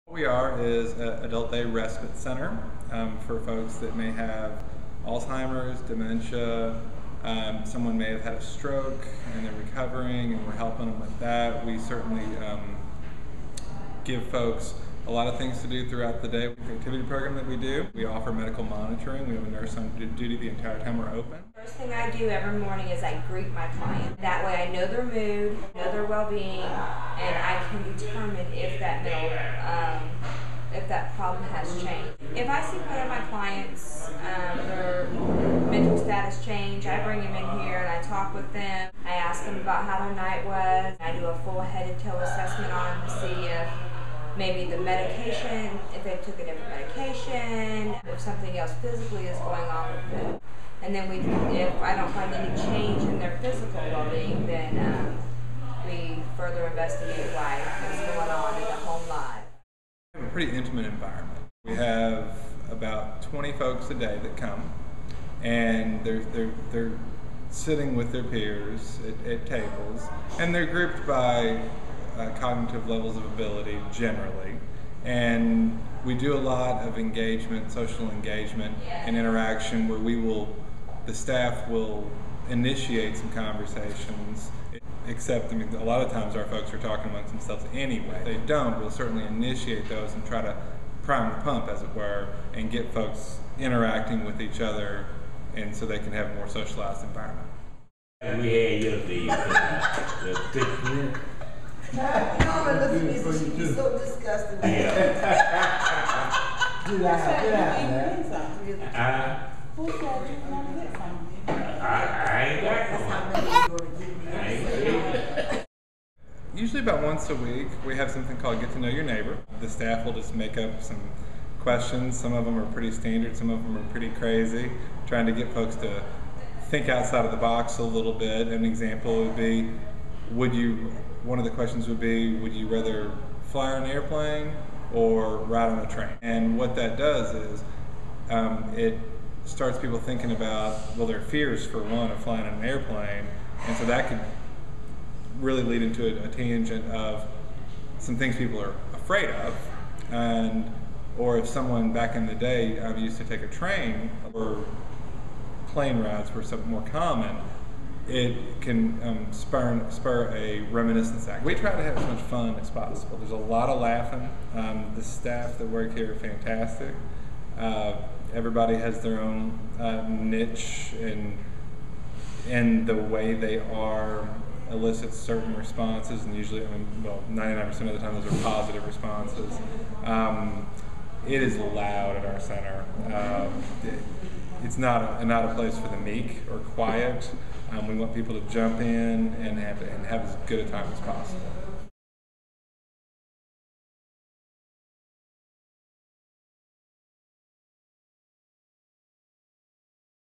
What we are is an adult day respite center for folks that may have Alzheimer's, dementia, someone may have had a stroke and they're recovering, and we're helping them with that. We certainly give folks a lot of things to do throughout the day. The activity program that we do, we offer medical monitoring. We have a nurse on duty the entire time we're open. First thing I do every morning is I greet my client. That way I know their mood, know their well-being, and I can determine if that if that problem has changed. If I see one of my clients, their mental status change, I bring them in here and I talk with them. I ask them about how their night was. I do a full head-to-toe assessment on them to see if maybe the medication, if they took a different medication, if something else physically is going on with them. And then if I don't find any change in their physical well-being, then we further investigate why it's going on in their home life. We have a pretty intimate environment. We have about 20 folks a day that come, and they're sitting with their peers at tables, and they're grouped by cognitive levels of ability generally, and we do a lot of engagement, social engagement and interaction where the staff will initiate some conversations, except a lot of times our folks are talking amongst themselves anyway. If they don't, we'll certainly initiate those and try to prime the pump, as it were, and get folks interacting with each other, and so they can have a more socialized environment. And we had the 6 minutes. No, listen to me, she'd be so disgusting. Who said you want to get something? I ain't got one. Usually about once a week, we have something called Get to Know Your Neighbor. The staff will just make up some questions. Some of them are pretty standard, some of them are pretty crazy, trying to get folks to think outside of the box a little bit. An example would be, one of the questions would be, would you rather fly on an airplane or ride on a train? And what that does is it starts people thinking about, well, their fears, for one, of flying on an airplane, and so that could really lead into a tangent of some things people are afraid of, or if someone back in the day used to take a train, or plane rides were something more common, it can spur a reminiscence act. We try to have as much fun as possible. There's a lot of laughing. The staff that work here are fantastic. Everybody has their own niche, and the way they are elicits certain responses, and usually, 99% of the time those are positive responses. It is loud at our center. It's not a place for the meek or quiet. We want people to jump in and have as good a time as possible.